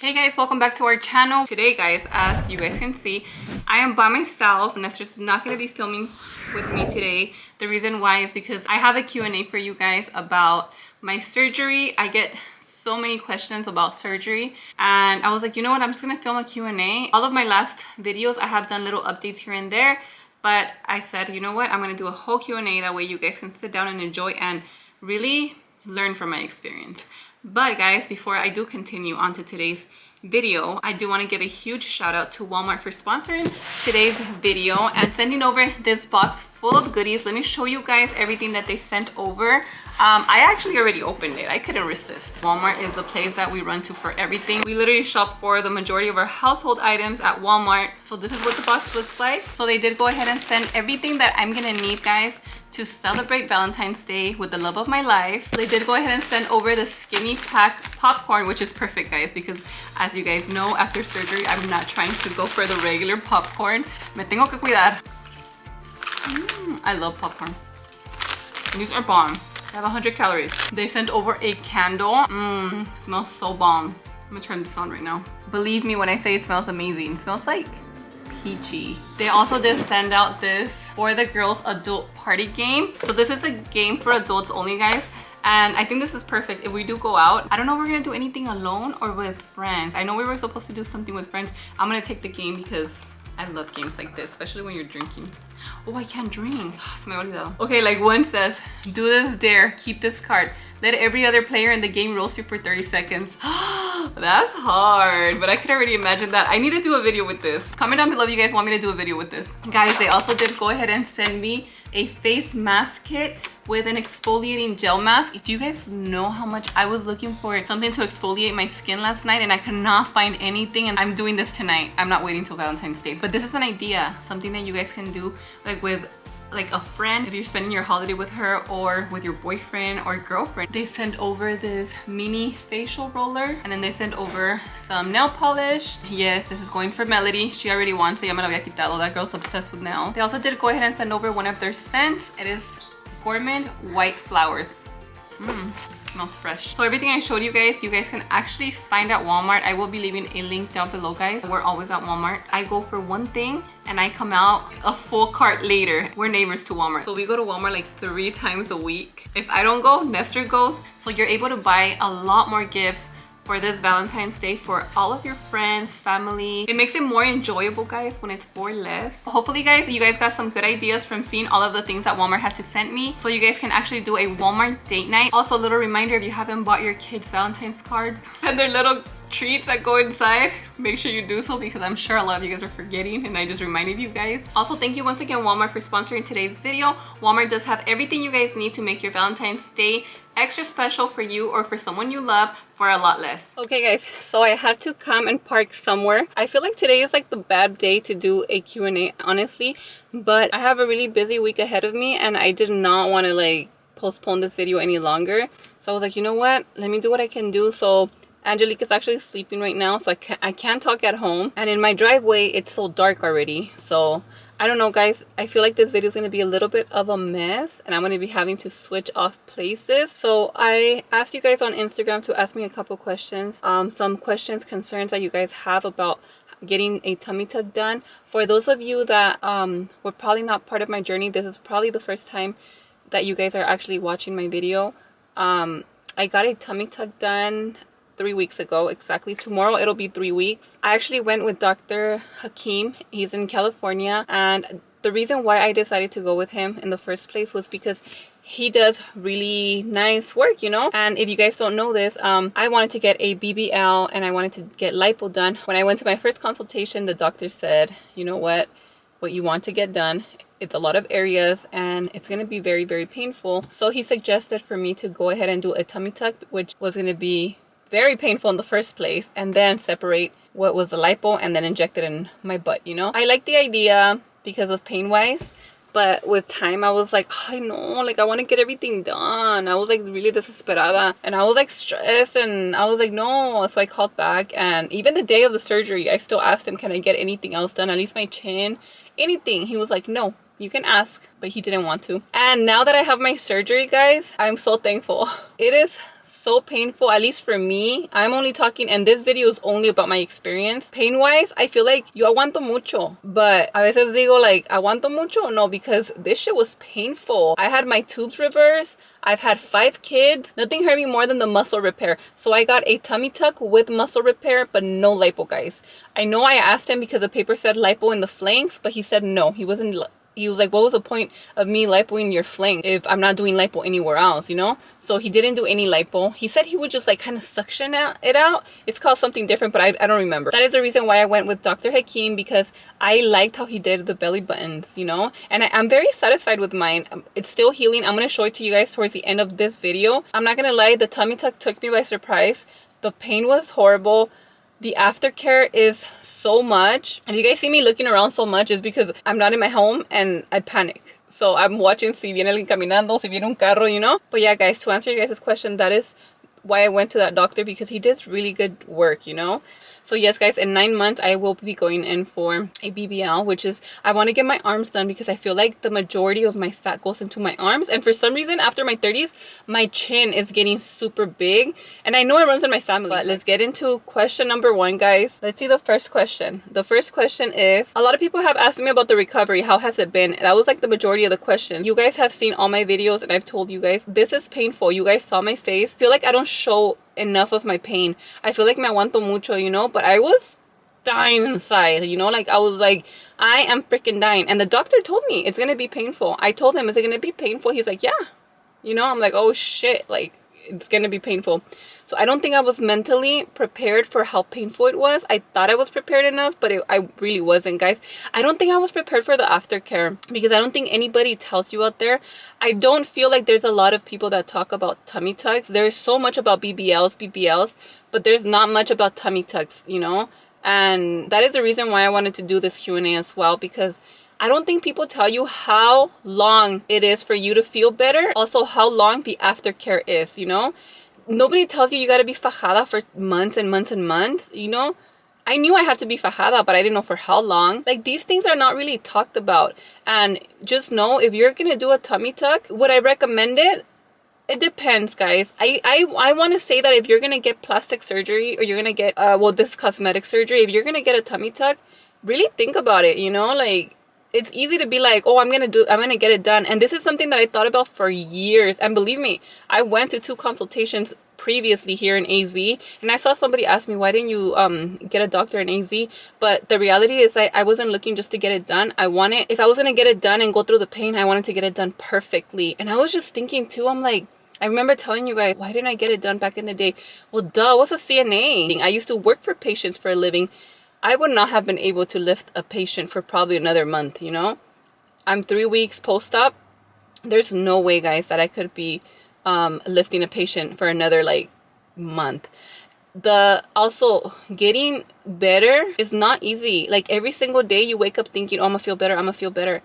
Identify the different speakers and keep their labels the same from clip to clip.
Speaker 1: Hey guys, welcome back to our channel. Today guys, as you guys can see, I am by myself. Nestor's not going to be filming with me today. The reason why is because I have a Q&A for you guys about my surgery. I get so many questions about surgery and I was like, you know what, I'm just going to film a Q&A. All of my last videos I have done little updates here and there, but I said, you know what, I'm going to do a whole Q&A. That way you guys can sit down and enjoy and really learn from my experience. But guys, before I do continue on to today's video, I do want to give a huge shout out to Walmart for sponsoring today's video and sending over this box full of goodies. Let me show you guys everything that they sent over. I actually already opened it. I couldn't resist. Walmart is the place that we run to for everything. We literally shop for the majority of our household items at Walmart. So this is what the box looks like. So they did go ahead and send everything that I'm gonna need, guys, to celebrate Valentine's Day with the love of my life. They did go ahead and send over the skinny pack popcorn, which is perfect, guys, because as you guys know, after surgery, I'm not trying to go for the regular popcorn. Me tengo que cuidar. I love popcorn. These are bomb. They have 100 calories. They sent over a candle. Smells so bomb. I'm gonna turn this on right now. Believe me when I say it smells amazing. It smells like peachy. They also did send out this for the girls adult party game. So this is a game for adults only, guys. And I think this is perfect if we do go out. I don't know if we're gonna do anything alone or with friends. I know we were supposed to do something with friends. I'm gonna take the game because I love games like this, especially when you're drinking. Oh, I can't drink. Se me olvidó. Okay, like one says, do this dare, keep this card. Let every other player in the game roast you for 30 seconds. That's hard, but I could already imagine that. I need to do a video with this. Comment down below if you guys want me to do a video with this. Guys, they also did go ahead and send me a face mask kit with an exfoliating gel mask. Do you guys know how much I was looking for something to exfoliate my skin last night and I could not find anything, and I'm doing this tonight. I'm not waiting till Valentine's Day. But this is an idea, something that you guys can do like with like a friend if you're spending your holiday with her, or with your boyfriend or girlfriend. They sent over this mini facial roller, and then they sent over some nail polish. Yes, this is going for Melody. She already wants it. Ya me lo había quitado. That girl's obsessed with nail. They also did go ahead and send over one of their scents. It is Gourmand White Flowers. Smells fresh. So everything I showed you guys can actually find at Walmart. I will be leaving a link down below, guys. We're always at Walmart. I go for one thing and I come out a full cart later. We're neighbors to Walmart, so we go to Walmart like 3 times a week. If I don't go, Nestor goes. So you're able to buy a lot more gifts for this Valentine's Day for all of your friends, family. It makes it more enjoyable, guys, when it's for less. Hopefully, guys, you guys got some good ideas from seeing all of the things that Walmart had to send me, so you guys can actually do a Walmart date night. Also, a little reminder, if you haven't bought your kids Valentine's cards and their little treats that go inside, make sure you do so, because I'm sure a lot of you guys are forgetting and I just reminded you guys. Also, thank you once again, Walmart, for sponsoring today's video. Walmart does have everything you guys need to make your Valentine's Day extra special for you or for someone you love for a lot less. Okay guys, so I had to come and park somewhere. I feel like today is like the bad day to do a Q&A, honestly, but I have a really busy week ahead of me and I did not want to like postpone this video any longer. So I was like, you know what, let me do what I can do. So Angelique is actually sleeping right now, so I can't talk at home, and in my driveway it's so dark already. So I don't know, guys, I feel like this video is going to be a little bit of a mess and I'm going to be having to switch off places. So I asked you guys on Instagram to ask me a couple questions, some questions, concerns that you guys have about getting a tummy tuck done. For those of you that were probably not part of my journey, this is probably the first time that you guys are actually watching my video. I got a tummy tuck done 3 weeks ago. Exactly tomorrow it'll be 3 weeks. I actually went with Dr. Hakeem. He's in California, and the reason why I decided to go with him in the first place was because he does really nice work, you know. And if you guys don't know this, I wanted to get a BBL and I wanted to get lipo done. When I went to my first consultation, the doctor said, you know what you want to get done, it's a lot of areas and it's going to be very, very painful. So he suggested for me to go ahead and do a tummy tuck, which was going to be very painful in the first place, and then separate what was the lipo and then inject it in my butt, you know. I like the idea because of pain wise, but with time I was like, I know, like I want to get everything done. I was like really desesperada and I was like stressed, and I was like, no. So I called back, and even the day of the surgery I still asked him, can I get anything else done, at least my chin, anything. He was like, no, you can ask, but he didn't want to. And now that I have my surgery, guys, I'm so thankful. It is so painful, at least for me. I'm only talking, and this video is only about my experience. Pain-wise, I feel like yo aguanto mucho. But a veces digo like, aguanto mucho? No, because this shit was painful. I had my tubes reversed. I've had 5 kids. Nothing hurt me more than the muscle repair. So I got a tummy tuck with muscle repair, but no lipo, guys. I know I asked him because the paper said lipo in the flanks, but he said no. He was like, what was the point of me lipoing your flank if I'm not doing lipo anywhere else, you know? So he didn't do any lipo. He said he would just like kind of suction it out. It's called something different, but I don't remember. That is the reason why I went with Dr. Hakeem, because I liked how he did the belly buttons, you know? And I'm very satisfied with mine. It's still healing. I'm going to show it to you guys towards the end of this video. I'm not going to lie, the tummy tuck took me by surprise. The pain was horrible. The aftercare is so much. If you guys see me looking around so much, it's because I'm not in my home and I panic. So I'm watching si viene alguien caminando, si viene un carro, you know? But yeah, guys, to answer you guys' question, that is why I went to that doctor, because he does really good work, you know? So yes, guys, in 9 months, I will be going in for a BBL, which is, I want to get my arms done because I feel like the majority of my fat goes into my arms. And for some reason, after my 30s, my chin is getting super big. And I know it runs in my family. But let's get into question number 1, guys. Let's see the first question. The first question is, a lot of people have asked me about the recovery. How has it been? That was like the majority of the questions. You guys have seen all my videos and I've told you guys, this is painful. You guys saw my face. I feel like I don't show enough of my pain. I feel like me aguanto mucho, you know, but I was dying inside, you know, like I was like, I am freaking dying. And the doctor told me it's gonna be painful. I told him, is it gonna be painful? He's like, yeah, you know. I'm like, oh shit, like it's gonna be painful. So I don't think I was mentally prepared for how painful it was. I thought I was prepared enough, but I really wasn't, guys. I don't think I was prepared for the aftercare, because I don't think anybody tells you out there. I don't feel like there's a lot of people that talk about tummy tucks. There's so much about BBLs, but there's not much about tummy tucks, you know? And that is the reason why I wanted to do this Q&A as well, because I don't think people tell you how long it is for you to feel better. Also, how long the aftercare is, you know? Nobody tells you got to be fajada for months and months and months, you know? I knew I had to be fajada, but I didn't know for how long. Like, these things are not really talked about. And just know, if you're going to do a tummy tuck, would I recommend it? It depends, guys. I want to say that if you're going to get plastic surgery, or you're going to get, this cosmetic surgery, if you're going to get a tummy tuck, really think about it, you know? Like, it's easy to be like, oh, I'm gonna get it done. And this is something that I thought about for years. And believe me, I went to 2 consultations previously here in AZ, and I saw somebody ask me, why didn't you get a doctor in AZ? But the reality is I wasn't looking just to get it done. If I was gonna get it done and go through the pain, I wanted to get it done perfectly. And I was just thinking too, I'm like, I remember telling you guys, why didn't I get it done back in the day? Well, duh, what's a CNA? I used to work for patients for a living. I would not have been able to lift a patient for probably another month, you know? I'm 3 weeks post-op. There's no way, guys, that I could be lifting a patient for another, like, month. Also, getting better is not easy. Like, every single day you wake up thinking, oh, I'm gonna feel better, I'm gonna feel better.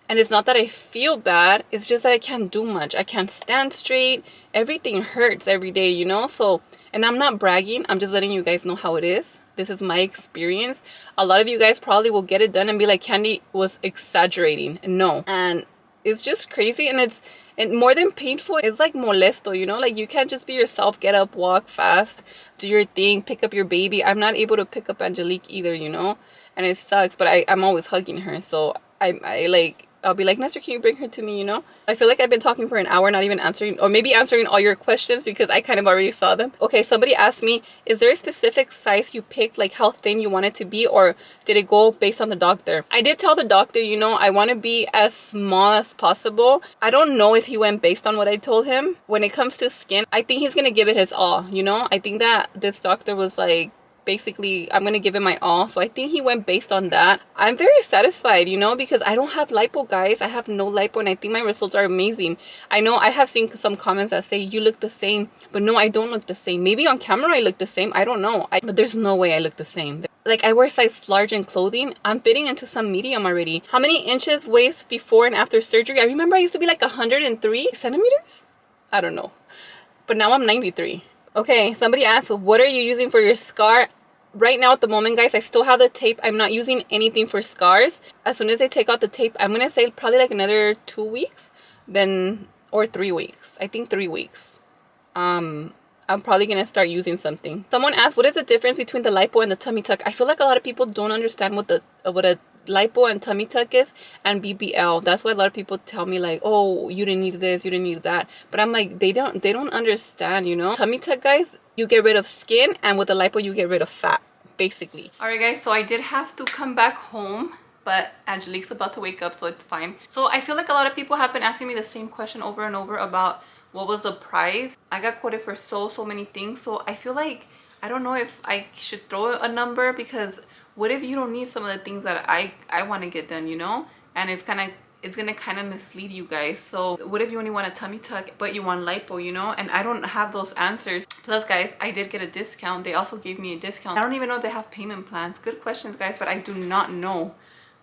Speaker 1: And it's not that I feel bad. It's just that I can't do much. I can't stand straight. Everything hurts every day, you know? So, and I'm not bragging. I'm just letting you guys know how it is. This is my experience. A lot of you guys probably will get it done and be like, Candy was exaggerating. No. And it's just crazy. And more than painful, it's like molesto, you know? Like, you can't just be yourself, get up, walk fast, do your thing, pick up your baby. I'm not able to pick up Angelique either, you know? And it sucks, but I'm always hugging her. So I'll be like, Nestor, can you bring her to me, you know? I feel like I've been talking for an hour, not even answering, or maybe answering all your questions, because I kind of already saw them. Okay, somebody asked me, is there a specific size you picked, like how thin you want it to be, or did it go based on the doctor? I did tell the doctor, you know, I want to be as small as possible. I don't know if he went based on what I told him. When it comes to skin, I think he's going to give it his all, you know? I think that this doctor was like, basically, I'm gonna give it my all. So I think he went based on that. I'm very satisfied, you know, because I don't have lipo, guys. I have no lipo, and I think my results are amazing. I know I have seen some comments that say you look the same, but no, I don't look the same. Maybe on camera I look the same, I don't know, but there's no way I look the same. Like, I wear size large in clothing. I'm fitting into some medium already. How many inches waist before and after surgery? I remember I used to be like 103 centimeters. I don't know, but now I'm 93. Okay, somebody asked, what are you using for your scar? Right now, at the moment, guys, I still have the tape. I'm not using anything for scars. As soon as I take out the tape, I'm going to say probably like another 2 weeks, or 3 weeks. I think 3 weeks. I'm probably gonna start using something. Someone asked, what is the difference between the lipo and the tummy tuck? I feel like a lot of people don't understand what a lipo and tummy tuck is, and BBL. That's why a lot of people tell me like, oh, you didn't need this, you didn't need that. But I'm like, they don't understand, you know. Tummy tuck, guys, you get rid of skin, and with the lipo you get rid of fat, basically. All right, guys, so I did have to come back home, but Angelique's about to wake up, so it's fine. So I feel like a lot of people have been asking me the same question over and over about what was the price. I got quoted for so many things, so I feel like I don't know if I should throw a number, because what if you don't need some of the things that I want to get done, you know? And it's gonna kind of mislead you guys. So what if you only want a tummy tuck but you want lipo, you know? And I don't have those answers. Plus, guys, I did get a discount. They also gave me a discount. I don't even know if they have payment plans. Good questions, guys, but I do not know.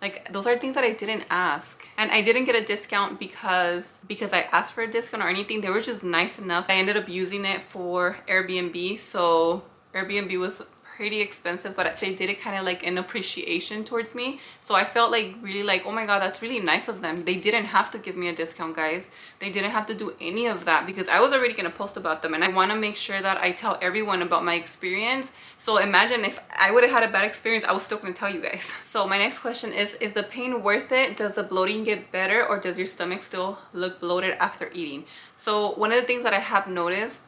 Speaker 1: Like, those are things that I didn't ask. And I didn't get a discount because I asked for a discount or anything. They were just nice enough. I ended up using it for Airbnb. So Airbnb was pretty expensive, but they did it kind of like in appreciation towards me. So I felt like really like, oh my god, that's really nice of them. They didn't have to give me a discount, guys. They didn't have to do any of that, because I was already gonna post about them, and I want to make sure that I tell everyone about my experience. So imagine if I would have had a bad experience, I was still gonna tell you guys. So my next question is the pain worth it? Does the bloating get better, or does your stomach still look bloated after eating? So one of the things that I have noticed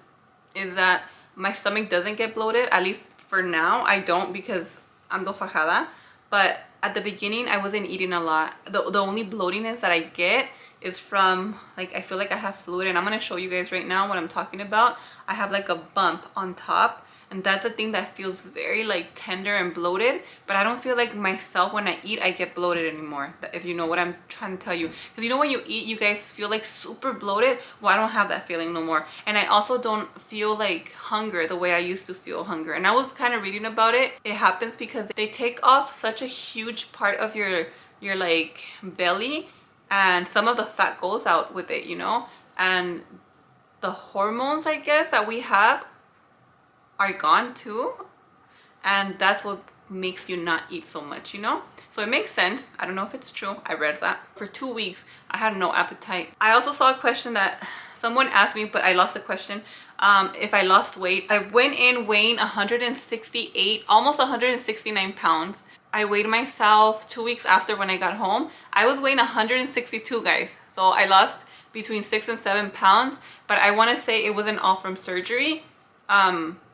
Speaker 1: is that my stomach doesn't get bloated, at least for now. I don't, because ando fajada, but at the beginning I wasn't eating a lot. The only bloatiness that I get is from, like, I feel like I have fluid, and I'm gonna show you guys right now what I'm talking about. I have like a bump on top, and that's the thing that feels very like tender and bloated, but I don't feel like myself when I eat I get bloated anymore, if you know what I'm trying to tell you. Because you know when you eat you guys feel like super bloated. Well, I don't have that feeling no more, and I also don't feel like hunger the way I used to feel hunger. And I was kind of reading about it. It happens because they take off such a huge part of your like belly, and some of the fat goes out with it, you know, and the hormones, I guess, that we have are gone too, and that's what makes you not eat so much, you know. So it makes sense. I don't know if it's true. I read that. For 2 weeks I had no appetite. I also saw a question that someone asked me, but I lost the question. If I lost weight. I went in weighing 168, almost 169 pounds. I weighed myself 2 weeks after when I got home. I was weighing 162, guys. So I lost between 6 and 7 pounds, but I want to say it wasn't all from surgery,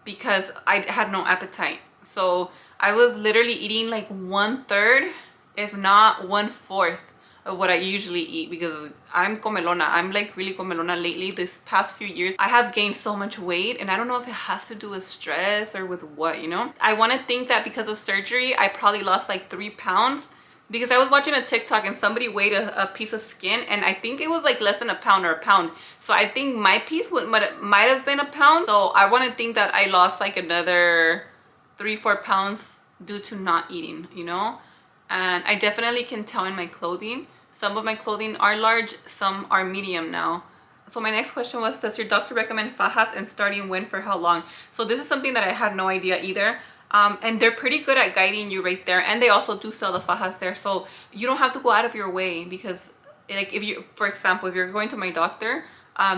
Speaker 1: because I had no appetite. So I was literally eating like 1/3, if not 1/4 of what I usually eat, because I'm comelona. I'm like really comelona lately. This past few years I have gained so much weight, and I don't know if it has to do with stress or with what, you know. I want to think that because of surgery I probably lost like 3 pounds, because I was watching a TikTok and somebody weighed a piece of skin, and I think it was like less than a pound or a pound. So I think my piece might have been a pound. So I want to think that I lost like another 3-4 pounds due to not eating, you know. And I definitely can tell in my clothing. Some of my clothing are large, some are medium now. So my next question was, does your doctor recommend fajas, and starting when, for how long? So this is something that I had no idea either. And they're pretty good at guiding you right there, and they also do sell the fajas there, so you don't have to go out of your way. Because like, if you, for example, if you're going to my doctor,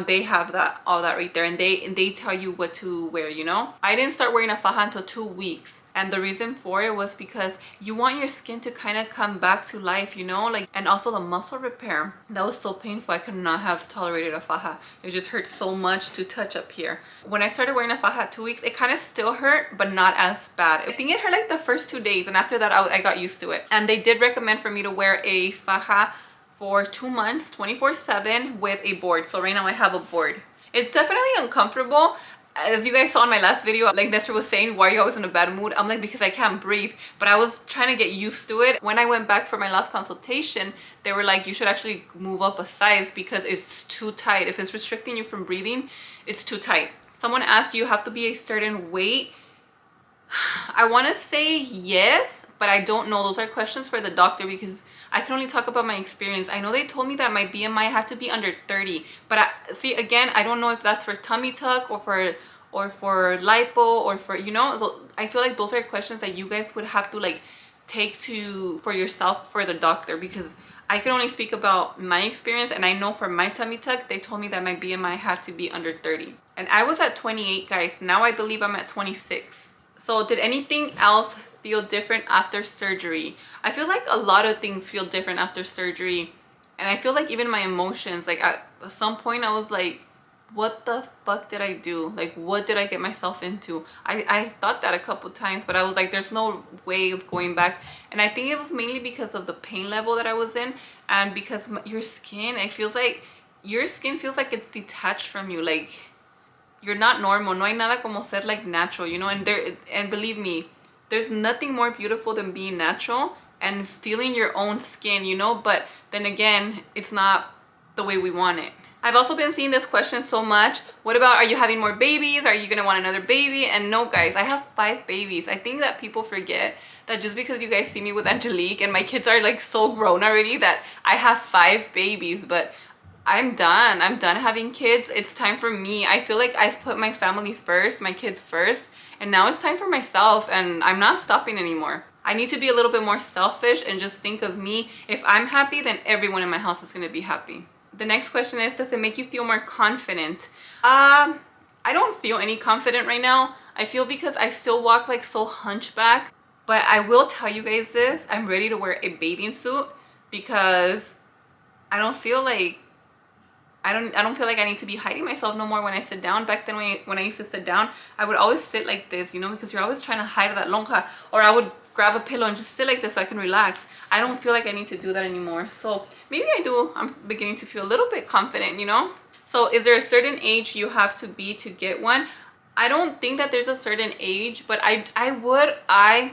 Speaker 1: they have all that right there, and they tell you what to wear, you know. I didn't start wearing a faja until 2 weeks, and the reason for it was because you want your skin to kind of come back to life, you know, like, and also the muscle repair. That was so painful. I could not have tolerated a faja. It just hurt so much to touch up here. When I started wearing a faja at 2 weeks, it kind of still hurt, but not as bad. I think it hurt like the first 2 days, and after that I got used to it. And they did recommend for me to wear a faja for 2 months, 24/7, with a board. So right now I have a board. It's definitely uncomfortable. As you guys saw in my last video, like Nestor was saying, why are you always in a bad mood? I'm like, because I can't breathe. But I was trying to get used to it. When I went back for my last consultation, they were like, you should actually move up a size because it's too tight. If it's restricting you from breathing, it's too tight. Someone asked, do you have to be a certain weight? I want to say yes, but I don't know. Those are questions for the doctor, because I can only talk about my experience. I know they told me that my BMI had to be under 30, but see, again, I don't know if that's for tummy tuck or for lipo or for, you know. I feel like those are questions that you guys would have to like take to for yourself for the doctor, because I can only speak about my experience, and I know for my tummy tuck, they told me that my BMI had to be under 30. And I was at 28, guys. Now I believe I'm at 26. So did anything else feel different after surgery? I feel like a lot of things feel different after surgery. And I feel like even my emotions, like at some point I was like, what the fuck did I do? Like, what did I get myself into? I thought that a couple times, but I was like, there's no way of going back. And I think it was mainly because of the pain level that I was in, and because your skin, it feels like, your skin feels like it's detached from you. Like, you're not normal. No hay nada como ser like natural, you know? And believe me, there's nothing more beautiful than being natural and feeling your own skin, you know? But then again, it's not the way we want it. I've also been seeing this question so much. What about, are you having more babies? Are you gonna want another baby? And no, guys, I have 5 babies. I think that people forget that just because you guys see me with Angelique and my kids are like so grown already, that I have 5 babies. But I'm done. I'm done having kids. It's time for me. I feel like I've put my family first, my kids first, and now it's time for myself, and I'm not stopping anymore. I need to be a little bit more selfish and just think of me. If I'm happy, then everyone in my house is gonna be happy. The next question is, does it make you feel more confident? I don't feel any confident right now. I feel because I still walk like so hunchback. But I will tell you guys this, I'm ready to wear a bathing suit because I don't feel like I don't feel like I need to be hiding myself no more when I sit down. Back then when I used to sit down, I would always sit like this, you know, because you're always trying to hide that lonja. Or I would grab a pillow and just sit like this so I can relax. I don't feel like I need to do that anymore. So maybe I do. I'm beginning to feel a little bit confident, you know? So is there a certain age you have to be to get one? I don't think that there's a certain age, but I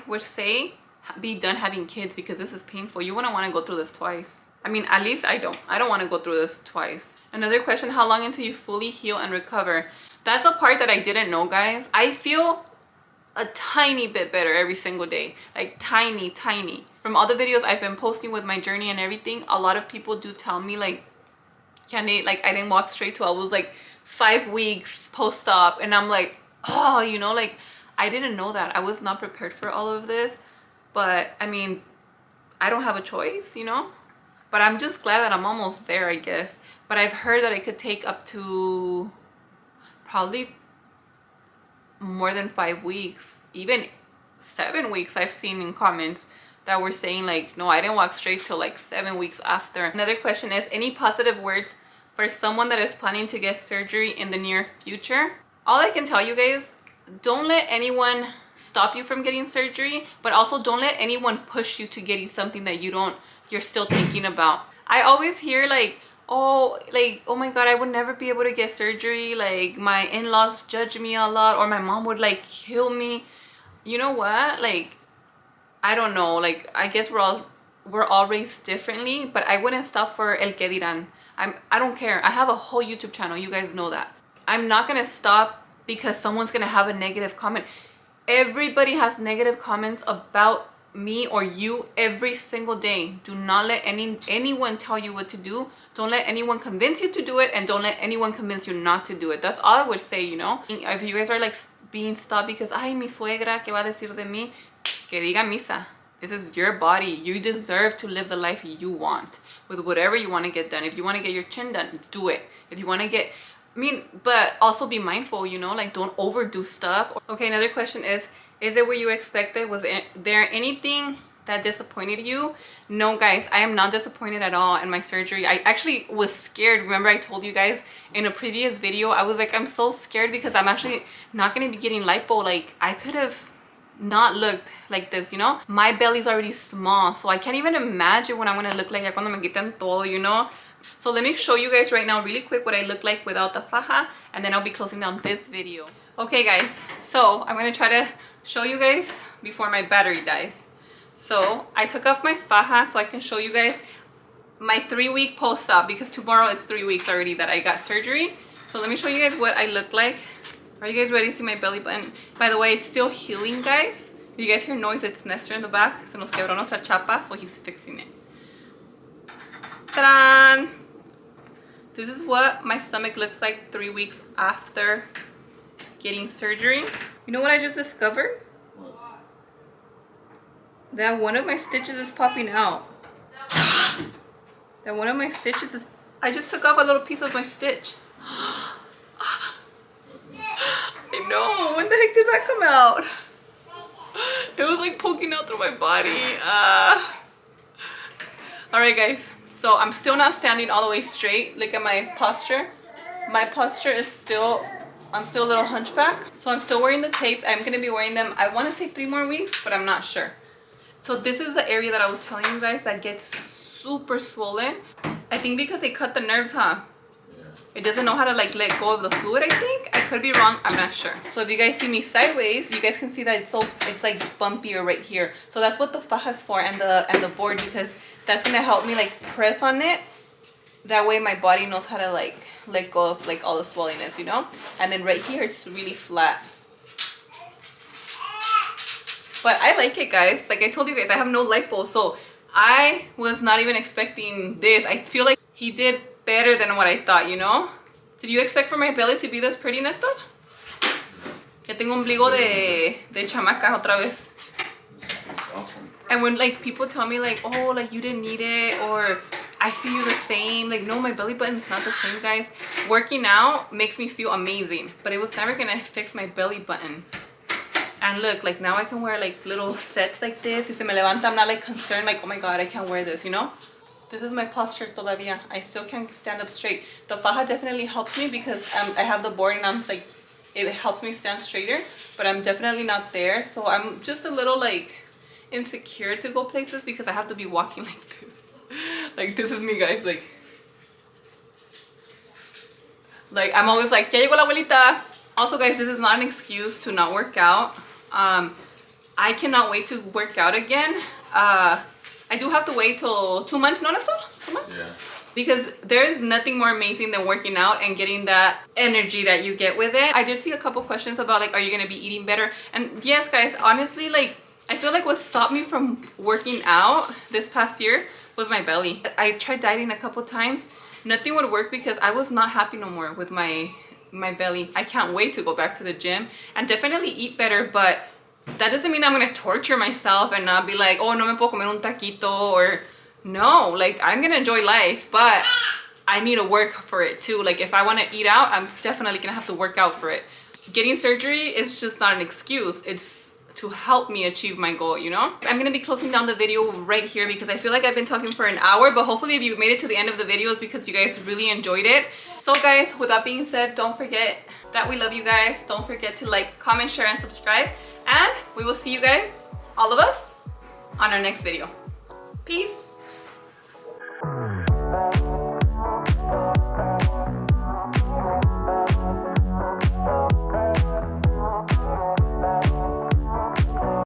Speaker 1: would say be done having kids because this is painful. You wouldn't want to go through this twice. I mean, at least I don't want to go through this twice. Another question, how long until you fully heal and recover? That's a part that I didn't know, guys. I feel a tiny bit better every single day, like tiny. From all the videos I've been posting with my journey and everything, a lot of people do tell me like, Candy, like I didn't walk straight till I was like 5 weeks post-op, and I'm like, oh, you know, like I didn't know that. I was not prepared for all of this, but I mean, I don't have a choice, you know? But I'm just glad that I'm almost there, I guess. But I've heard that it could take up to probably more than 5 weeks, even 7 weeks. I've seen in comments that were saying like, no, I didn't walk straight till like 7 weeks after. Another question is, any positive words for someone that is planning to get surgery in the near future? All I can tell you guys, don't let anyone stop you from getting surgery, but also don't let anyone push you to getting something that you're still thinking about. I always hear like, oh my god, I would never be able to get surgery, like my in-laws judge me a lot, or my mom would like kill me. You know what, like I don't know, like I guess we're all raised differently, but I wouldn't stop for el que dirán. I don't care. I have a whole YouTube channel, you guys know that. I'm not gonna stop because someone's gonna have a negative comment. Everybody has negative comments about me or you every single day. Do not let anyone tell you what to do. Don't let anyone convince you to do it, and don't let anyone convince you not to do it. That's all I would say, you know? If you guys are like being stopped because, ay, mi suegra, ¿qué va a decir de mí? Que diga misa. This is your body. You deserve to live the life you want with whatever you want to get done. If you want to get your chin done, do it. If you want to get, but also be mindful, you know, like don't overdo stuff. Okay, another question is it what you expected? Was there anything that disappointed you? No, guys, I am not disappointed at all in my surgery. I actually was scared. Remember I told you guys in a previous video, I was like, I'm so scared because I'm actually not going to be getting lipo. Like I could have not looked like this, you know? My belly's already small, so I can't even imagine what I'm going to look like ya cuando me quiten todo, you know? So let me show you guys right now really quick what I look like without the faja, and then I'll be closing down this video. Okay guys, so I'm going to try to show you guys before my battery dies. So I took off my faja so I can show you guys my 3-week post-op, because tomorrow is 3 weeks already that I got surgery. So let me show you guys what I look like. Are you guys ready to see my belly button? By the way, it's still healing, guys. If you guys hear noise, it's Nestor in the back. Se nos quebró nuestra chapa, so he's fixing it. Ta-da! This is what my stomach looks like 3 weeks after getting surgery. You know what I just discovered? That one of my stitches is popping out. that one of my stitches is... I just took off a little piece of my stitch. I know, when the heck did that come out? It was like poking out through my body. Alright guys, so I'm still not standing all the way straight. Look at my posture. My posture is still, I'm still a little hunchback. So I'm still wearing the tapes. I'm gonna be wearing them, I wanna say 3 more weeks, but I'm not sure. So this is the area that I was telling you guys that gets super swollen. I think because they cut the nerves, huh? It doesn't know how to like let go of the fluid, I think. I could be wrong, I'm not sure. So if you guys see me sideways, you guys can see that it's like bumpier right here. So that's what the faja is for, and the board, because that's gonna help me like press on it. That way my body knows how to like let go of like all the swelliness, you know? And then right here it's really flat. But I like it, guys. Like I told you guys, I have no lipo, so I was not even expecting this. I feel like he did better than what I thought, you know? Did you expect for my belly to be this pretty, Nestor? Ya tengo ombligo de chamaca otra vez.
Speaker 2: Awesome.
Speaker 1: And when like people tell me like, oh, like you didn't need it, or I see you the same, like no, my belly button's not the same, guys. Working out makes me feel amazing, but it was never gonna fix my belly button. And look, like now I can wear like little sets like this. If se me levanta, I'm not like concerned, like oh my god, I can't wear this, you know? This is my posture todavía. I still can't stand up straight. The faja definitely helps me because I have the board and I'm like, it helps me stand straighter, but I'm definitely not there. So I'm just a little like insecure to go places because I have to be walking like this. Like this is me, guys. Like I'm always like, ya llegó la abuelita. Also, guys, this is not an excuse to not work out. I cannot wait to work out again. I do have to wait till 2 months, no, Nestor? 2 months?
Speaker 2: Yeah.
Speaker 1: Because there is nothing more amazing than working out and getting that energy that you get with it. I did see a couple questions about like, are you gonna be eating better? And yes, guys, honestly, like, I feel like what stopped me from working out this past year was my belly. I tried dieting a couple times. Nothing would work because I was not happy no more with my belly. I can't wait to go back to the gym and definitely eat better, but that doesn't mean I'm gonna torture myself and not be like, oh, no me puedo comer un taquito, or no, like I'm gonna enjoy life, but I need to work for it too. Like if I want to eat out, I'm definitely gonna have to work out for it. Getting surgery is just not an excuse. It's to help me achieve my goal, you know? I'm gonna be closing down the video right here because I feel like I've been talking for an hour, but hopefully if you made it to the end of the video it's because you guys really enjoyed it. So guys, with that being said, don't forget that we love you guys. Don't forget to like, comment, share, and subscribe. And we will see you guys, all of us, on our next video. Peace.